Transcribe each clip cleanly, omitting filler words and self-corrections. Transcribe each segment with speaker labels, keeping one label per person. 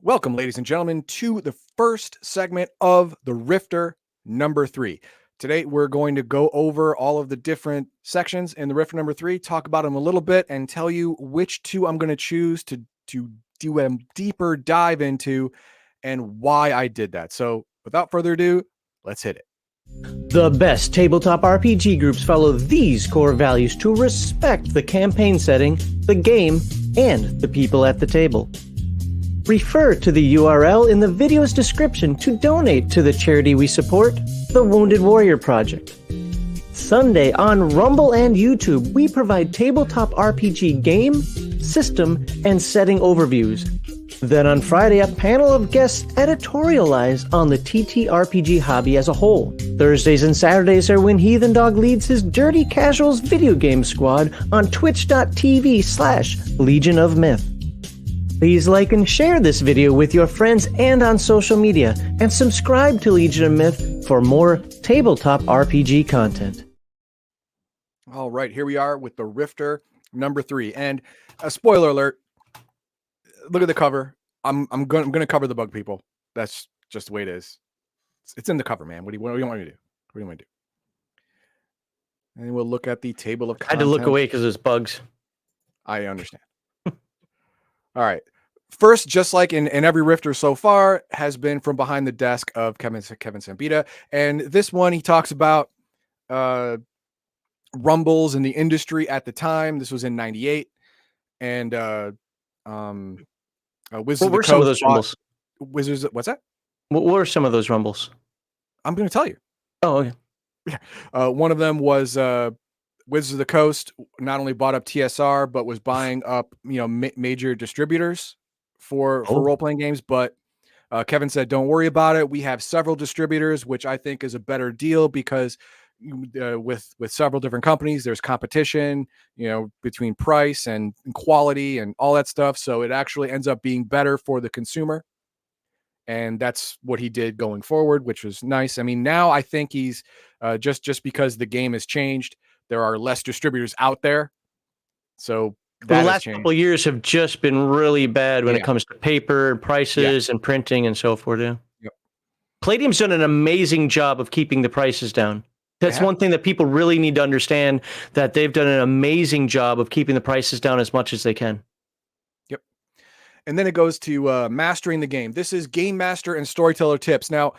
Speaker 1: Welcome, ladies and gentlemen, to the first segment of the Rifter number 3. Today, we're going to go over all of the different sections in the Rifter number 3, talk about them a little bit, and tell you which two I'm going to choose to do a deeper dive into and why I did that. So, without further ado, let's hit it.
Speaker 2: The best tabletop RPG groups follow these core values to respect the campaign setting, the game, and the people at the table. Refer to the URL in the video's description to donate to the charity we support, the Wounded Warrior Project. Sunday on Rumble and YouTube, we provide tabletop RPG game, system, and setting overviews. Then on Friday, a panel of guests editorialize on the TTRPG hobby as a whole. Thursdays and Saturdays are when Heathen Dog leads his Dirty Casuals video game squad on twitch.tv/Legion of Myth. Please like and share this video with your friends and on social media, and subscribe to Legion of Myth for more tabletop RPG content.
Speaker 1: All right, here we are with the Rifter number 3. And a spoiler alert, look at the cover. I'm gonna cover the bug people. That's just the way it is. It's in the cover, man. What do you want me to do? What do you want me to do? And we'll look at the table of content.
Speaker 2: I had to look away because there's bugs.
Speaker 1: I understand. All right. First, just like in every Rifter so far, has been from behind the desk of Kevin Sambita. And this one, he talks about rumbles in the industry at the time. This was in 98. And Wizards
Speaker 2: What
Speaker 1: of the
Speaker 2: were some of those
Speaker 1: Coast
Speaker 2: rumbles?
Speaker 1: Wizards, what's that?
Speaker 2: What were some of those rumbles?
Speaker 1: I'm going to tell you.
Speaker 2: Oh, okay.
Speaker 1: One of them was Wizards of the Coast not only bought up TSR, but was buying up, major distributors for role-playing games. But Kevin said, don't worry about it. We have several distributors, which I think is a better deal because with several different companies, there's competition, between price and quality and all that stuff. So it actually ends up being better for the consumer. And that's what he did going forward, which was nice. I mean, now I think he's just because the game has changed, there are less distributors out there. So
Speaker 2: the last couple of years have just been really bad when it comes to paper and prices and printing and so forth. Yeah.
Speaker 1: Yep.
Speaker 2: Palladium's done an amazing job of keeping the prices down. That's one thing that people really need to understand, that they've done an amazing job of keeping the prices down as much as they can.
Speaker 1: Yep. And then it goes to mastering the game. This is Game Master and Storyteller Tips. Now,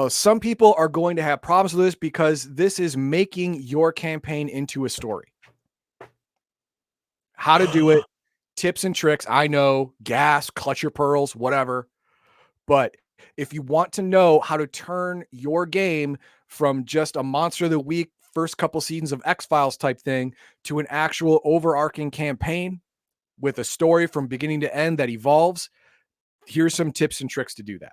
Speaker 1: some people are going to have problems with this because this is making your campaign into a story. How to do it, tips and tricks. I know, gas, clutch your pearls, whatever. But if you want to know how to turn your game from just a Monster of the Week, first couple seasons of X-Files type thing to an actual overarching campaign with a story from beginning to end that evolves, here's some tips and tricks to do that.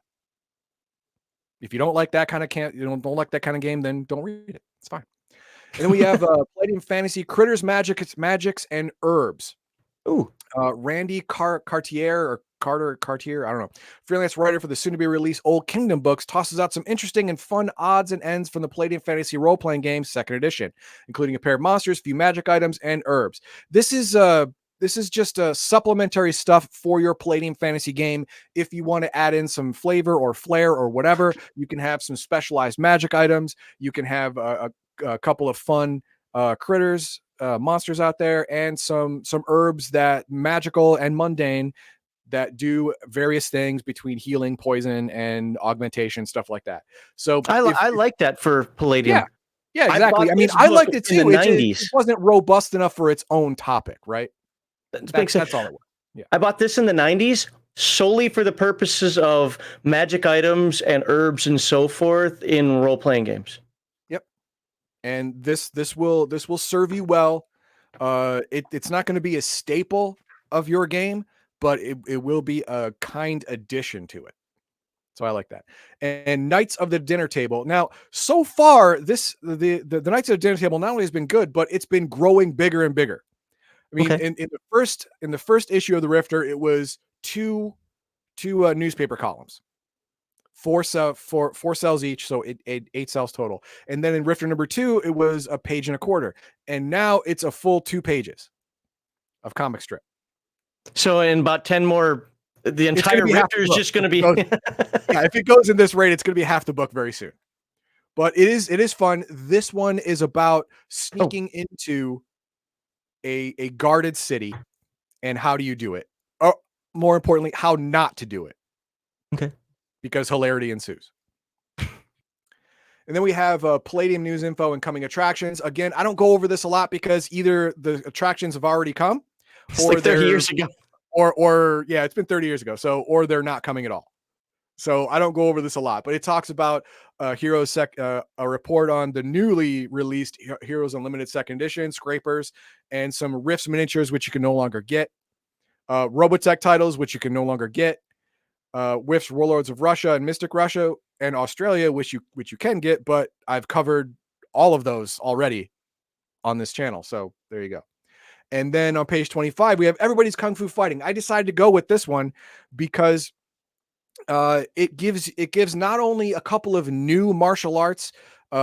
Speaker 1: If you don't like that kind of don't like that kind of game, then don't read it. It's fine. And then we have Palladium Fantasy Critters, Magics, and Herbs.
Speaker 2: Ooh.
Speaker 1: Randy Cartier, I don't know. Freelance writer for the soon-to-be-released Old Kingdom books, tosses out some interesting and fun odds and ends from the Palladium Fantasy role-playing game 2nd edition, including a pair of monsters, few magic items, and herbs. This is just supplementary stuff for your Palladium Fantasy game. If you want to add in some flavor or flair or whatever, you can have some specialized magic items. You can have a couple of fun critters, monsters out there, and some herbs that magical and mundane that do various things between healing, poison, and augmentation, stuff like that. So
Speaker 2: I like that for Palladium.
Speaker 1: Yeah, exactly. I mean, I liked it too. It wasn't robust enough for its own topic, right? That's all it was. Yeah.
Speaker 2: I bought this in the 90s solely for the purposes of magic items and herbs and so forth in role-playing games.
Speaker 1: Yep. And this will serve you well. It's not going to be a staple of your game, but it will be a kind addition to it. So I like that. And Knights of the Dinner Table. Now, so far, the Knights of the Dinner Table not only has been good, but it's been growing bigger and bigger. I mean, in the first issue of the Rifter, it was two newspaper columns, four cells each, so eight cells total. And then in Rifter number 2, it was a page and a quarter, and now it's a full 2 pages of comic strip.
Speaker 2: So in about 10 more The entire Rifter is just going to be.
Speaker 1: Yeah, if it goes in this rate, it's going to be half the book very soon. But it is fun. This one is about sneaking into a guarded city, and how do you do it? Or more importantly, how not to do it.
Speaker 2: Okay.
Speaker 1: Because hilarity ensues. And then we have Palladium news info and coming attractions. Again, I don't go over this a lot because either the attractions have already come,
Speaker 2: or like 30 years ago,
Speaker 1: or yeah, it's been 30 years ago. So, or they're not coming at all. So I don't go over this a lot, but it talks about a report on the newly released Heroes Unlimited Second Edition, Scrapers, and some Rifts miniatures, which you can no longer get. Robotech titles, which you can no longer get. Rifts Warlords of Russia and Mystic Russia and Australia, which you can get, but I've covered all of those already on this channel. So there you go. And then on page 25, we have Everybody's Kung Fu Fighting. I decided to go with this one because it gives not only a couple of new martial arts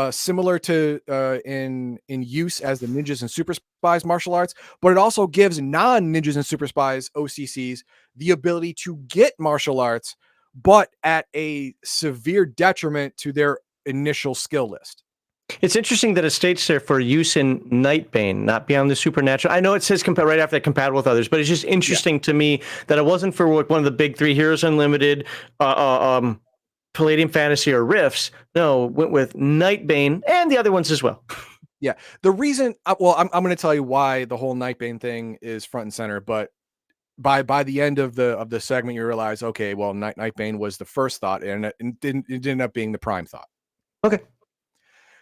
Speaker 1: similar to in use as the Ninjas and Super Spies martial arts, but it also gives non-Ninjas and Super Spies OCCs the ability to get martial arts, but at a severe detriment to their initial skill list.
Speaker 2: It's interesting that it states there for use in Nightbane, not beyond the supernatural. I know it says right after that compatible with others, but it's just interesting to me that it wasn't for one of the big three, Heroes Unlimited, Palladium Fantasy, or Rifts. No, went with Nightbane and the other ones as well.
Speaker 1: Yeah, the reason, well, I'm going to tell you why the whole Nightbane thing is front and center, but by the end of the segment, you realize, okay, well, Nightbane was the first thought, and it ended up being the prime thought.
Speaker 2: Okay.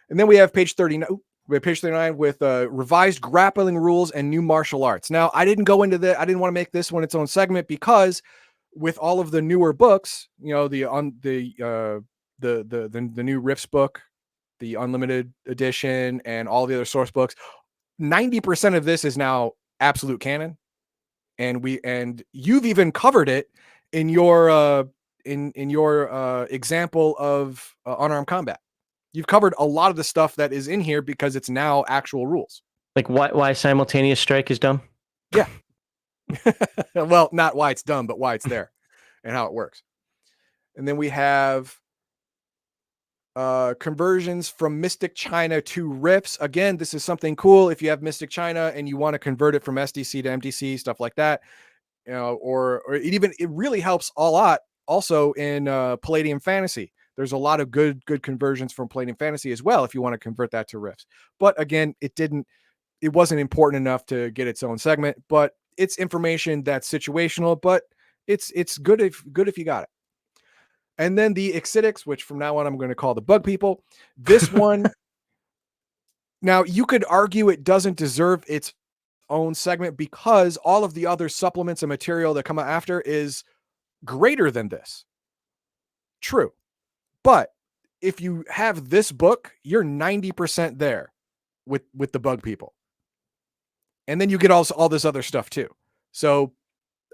Speaker 1: And then we have page 39. We have page 39 with revised grappling rules and new martial arts. Now, I didn't go into that. I didn't want to make this one its own segment because with all of the newer books, you know, the new Rifts book, the Unlimited edition, and all the other source books, 90% of this is now absolute canon. And you've even covered it in your example of unarmed combat. You've covered a lot of the stuff that is in here because it's now actual rules.
Speaker 2: Like why simultaneous strike is dumb?
Speaker 1: Yeah. Well, not why it's dumb, but why it's there and how it works. And then we have conversions from Mystic China to Rifts. Again, this is something cool if you have Mystic China and you want to convert it from SDC to MTC, stuff like that. You know, or it really helps a lot also in Palladium Fantasy. There's a lot of good conversions from Palladium Fantasy as well if you want to convert that to Rifts. But again, it wasn't important enough to get its own segment, but it's information that's situational, but it's good if you got it. And then the Exitics, which from now on I'm going to call the bug people. This one, now you could argue it doesn't deserve its own segment because all of the other supplements and material that come after is greater than this. True. But if you have this book, you're 90% there with the bug people. And then you get all this other stuff too. So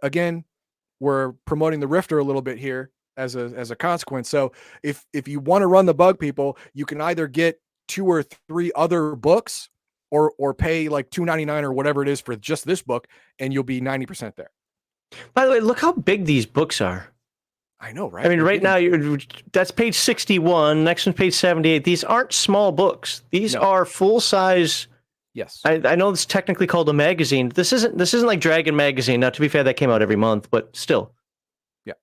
Speaker 1: again, we're promoting the Rifter a little bit here as a consequence. So if you want to run the bug people, you can either get 2 or 3 other books or pay like $2.99 or whatever it is for just this book, and you'll be 90% there.
Speaker 2: By the way, look how big these books are.
Speaker 1: I know, right?
Speaker 2: I mean, right now, that's page 61. Next one's page 78. These aren't small books. These are full-size.
Speaker 1: Yes.
Speaker 2: I know it's technically called a magazine. This isn't like Dragon Magazine. Now, to be fair, that came out every month, but still.
Speaker 1: Yeah.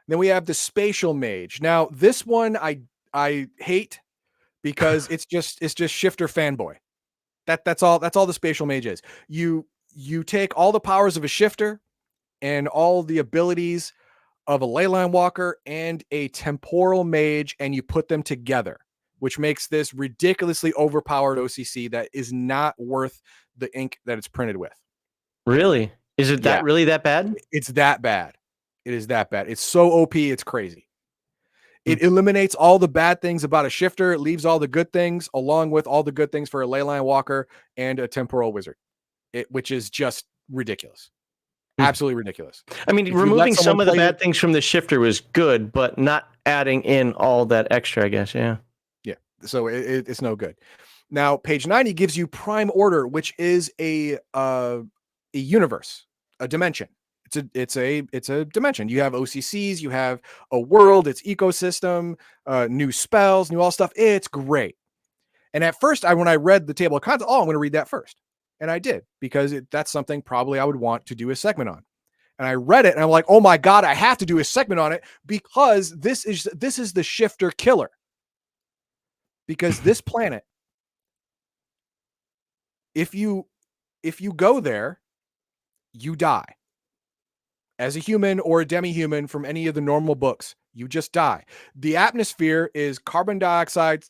Speaker 1: Then we have the Spatial Mage. Now, this one I hate because it's just Shifter fanboy. That's all the Spatial Mage is. You take all the powers of a Shifter and all the abilities of a Leyline Walker and a Temporal Mage, and you put them together, which makes this ridiculously overpowered OCC that is not worth the ink that it's printed with.
Speaker 2: Really? Is it that really that bad?
Speaker 1: It's that bad. It is that bad. It's so OP, it's crazy. It eliminates all the bad things about a Shifter. It leaves all the good things, along with all the good things for a Leyline Walker and a Temporal Wizard, which is just ridiculous. Absolutely ridiculous.
Speaker 2: I mean, removing some of the bad things from the Shifter was good, but not adding in all that extra, I guess. Yeah.
Speaker 1: Yeah. So it's no good. Now, page 90 gives you Prime Order, which is a universe, a dimension. It's a dimension. You have OCCs, you have a world, its ecosystem, new spells, new all stuff. It's great. And at first, when I read the table of contents, I'm going to read that first, and I did because that's something probably I would want to do a segment on. And I read it, and I'm like, oh my god, I have to do a segment on it because this is the shifter killer. Because this planet, if you go there, you die. As a human or a demi-human from any of the normal books, you just die. The atmosphere is carbon monoxide,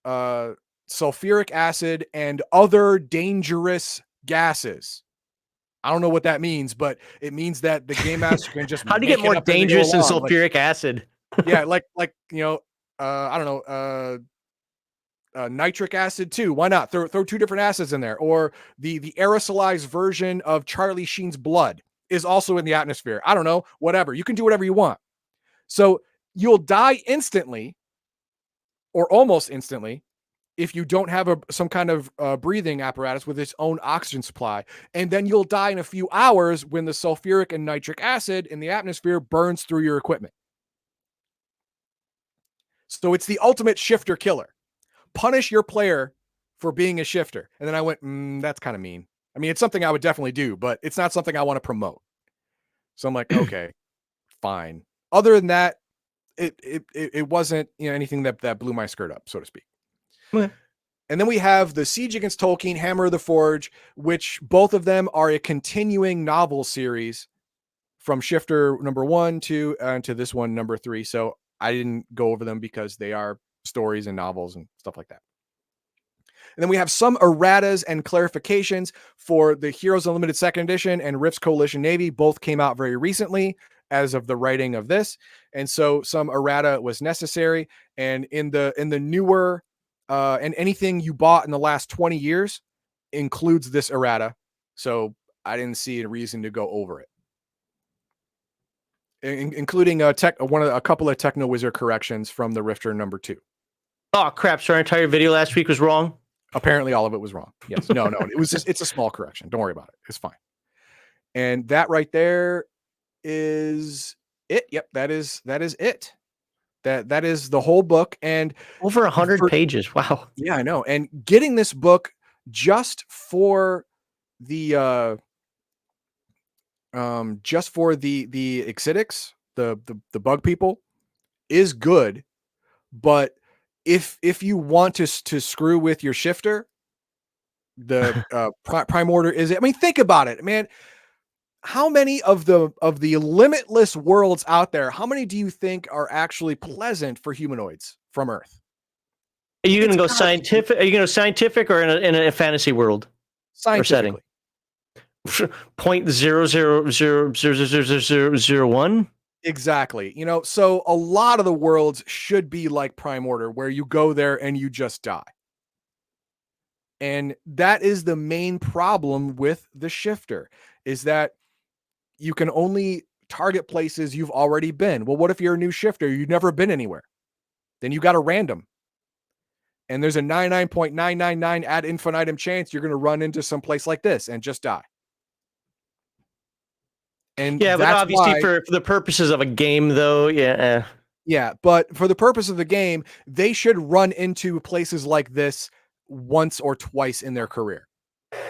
Speaker 1: sulfuric acid, and other dangerous gases. I don't know what that means, but it means that the game master can just
Speaker 2: how do you get more dangerous than sulfuric acid?
Speaker 1: Yeah, like I don't know, nitric acid too. Why not throw two different acids in there? Or the aerosolized version of Charlie Sheen's blood is also in the atmosphere. I don't know, whatever. You can do whatever you want. So you'll die instantly, or almost instantly, if you don't have some kind of breathing apparatus with its own oxygen supply. And then you'll die in a few hours when the sulfuric and nitric acid in the atmosphere burns through your equipment. So it's the ultimate shifter killer. Punish your player for being a shifter. And then I went, that's kind of mean. I mean, it's something I would definitely do, but it's not something I want to promote. So I'm like, okay, fine. Other than that, it wasn't anything that blew my skirt up, so to speak.
Speaker 2: Okay.
Speaker 1: And then we have the Siege Against Tolkien, Hammer of the Forge, which both of them are a continuing novel series from Shifter number 1 to this one, number 3. So I didn't go over them because they are stories and novels and stuff like that. And then we have some erratas and clarifications for the Heroes Unlimited 2nd Edition and Rifts Coalition Navy. Both came out very recently as of the writing of this. And so some errata was necessary. And in the newer and anything you bought in the last 20 years includes this errata. So I didn't see a reason to go over it. Including a couple of Techno Wizard corrections from the Rifter number 2.
Speaker 2: Oh crap! So our entire video last week was wrong.
Speaker 1: Apparently, all of it was wrong. Yes, no, it was it's a small correction. Don't worry about it. It's fine. And that right there is it. Yep, that is it. That is the whole book, and
Speaker 2: over 100 pages. Wow.
Speaker 1: Yeah, I know. And getting this book just for the Exitics, the bug people, is good, but if you want to screw with your shifter, the Prime Order is it. I mean, think about it, man. How many of the limitless worlds out there, how many do you think are actually pleasant for humanoids from Earth?
Speaker 2: Are you going to go scientific? Are you going to go scientific or in a fantasy world?
Speaker 1: Scientifically.
Speaker 2: 0.00000001?
Speaker 1: Exactly. So a lot of the worlds should be like Prime Order, where you go there and you just die. And that is the main problem with the shifter, is that you can only target places you've already been. Well, what if you're a new shifter? You've never been anywhere. Then you got a random. And there's a 99.999 ad infinitum chance you're going to run into some place like this and just die. And
Speaker 2: yeah, but obviously for the purposes of a game, though, yeah.
Speaker 1: Yeah, but for the purpose of the game, they should run into places like this once or twice in their career.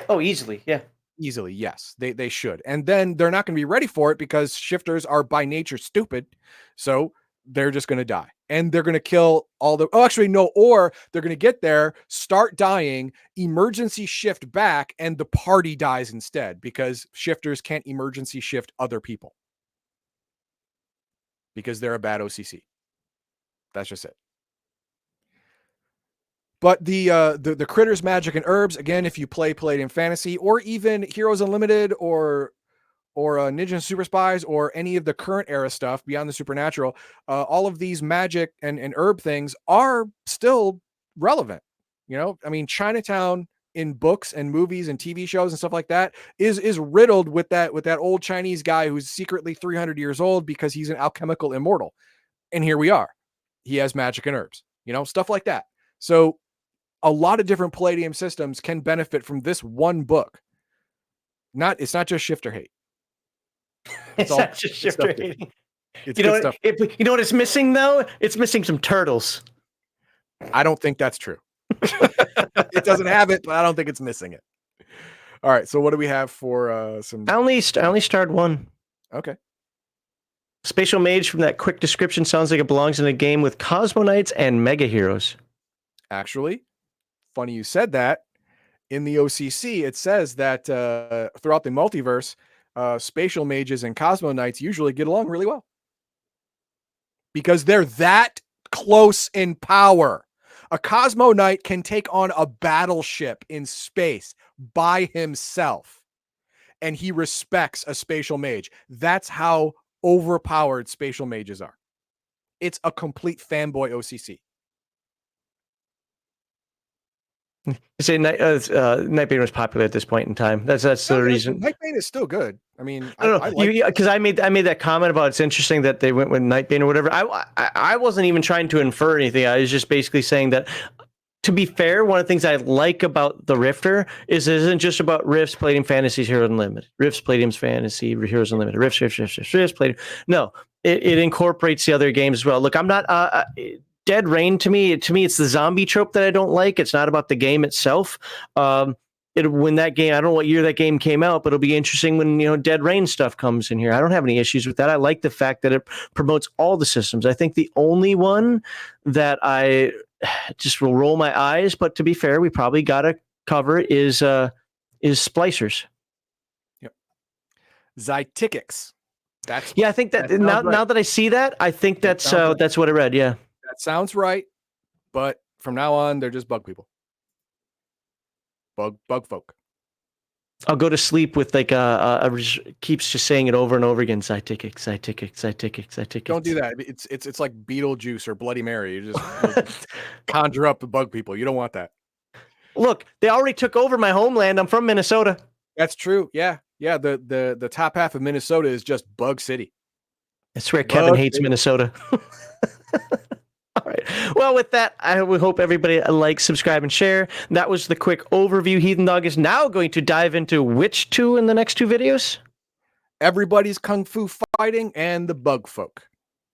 Speaker 2: Oh, easily, yeah.
Speaker 1: Easily, yes. They should. And then they're not going to be ready for it because shifters are by nature stupid. So they're just going to die. And they're going to kill all the... Oh, actually, no. Or they're going to get there, start dying, emergency shift back, and the party dies instead because shifters can't emergency shift other people. Because they're a bad OCC. That's just it. But the Critters, Magic, and Herbs, again, if you play Palladium Fantasy or even Heroes Unlimited or Ninja and Super Spies or any of the current era stuff beyond the supernatural, all of these magic and herb things are still relevant. I mean, Chinatown in books and movies and TV shows and stuff like that is riddled with that old Chinese guy who's secretly 300 years old because he's an alchemical immortal. And here we are. He has magic and herbs, stuff like that. So a lot of different Palladium systems can benefit from this one book. It's not just shifter hate.
Speaker 2: It's not just shifter hating.
Speaker 1: It's
Speaker 2: You know
Speaker 1: good
Speaker 2: what?
Speaker 1: stuff.
Speaker 2: You know what it's missing though? It's missing some turtles.
Speaker 1: I don't think that's true. It doesn't have it, but I don't think it's missing it. All right. So what do we have for some?
Speaker 2: I only starred one.
Speaker 1: Okay.
Speaker 2: Spatial Mage from that quick description sounds like it belongs in a game with Cosmo Knights and Mega Heroes.
Speaker 1: Actually, funny you said that. In the OCC, it says that throughout the multiverse, Spatial Mages and Cosmo Knights usually get along really well. Because they're that close in power. A Cosmo Knight can take on a battleship in space by himself. And he respects a Spatial Mage. That's how overpowered Spatial Mages are. It's a complete fanboy OCC.
Speaker 2: You say Nightbane was popular at this point in time. That's the reason.
Speaker 1: Nightbane is still good. I mean,
Speaker 2: because I made that comment about it's interesting that they went with Nightbane or whatever. I wasn't even trying to infer anything. I was just basically saying that. To be fair, one of the things I like about the Rifter is it isn't just about Rifts, Palladium Fantasy, Heroes Unlimited. Rifts, Palladium Fantasy, Heroes Unlimited. Rifts, Palladium. No, it incorporates the other games as well. Look, I'm not Dead Rain to me, it's the zombie trope that I don't like. It's not about the game itself. When that game, I don't know what year that game came out, but it'll be interesting when Dead Rain stuff comes in here. I don't have any issues with that. I like the fact that it promotes all the systems. I think the only one that I just will roll my eyes, but to be fair, we probably got to cover is splicers.
Speaker 1: Yep. Zytikix.
Speaker 2: I think that now that I see that, I think that's what I read. Yeah,
Speaker 1: that sounds right. But from now on, they're just bug people. Bug folk.
Speaker 2: I'll go to sleep with keeps just saying it over and over again. Zytikix.
Speaker 1: Don't do that. It's like Beetlejuice or Bloody Mary. You just conjure up the bug people. You don't want that.
Speaker 2: Look, they already took over my homeland. I'm from Minnesota.
Speaker 1: That's true. Yeah. The top half of Minnesota is just Bug City.
Speaker 2: That's where Kevin hates Minnesota. All right. Well, with that, I hope everybody likes, subscribe, and share. That was the quick overview. Heathen Dog is now going to dive into which two in the next two videos?
Speaker 1: Everybody's Kung Fu Fighting and the Bug Folk.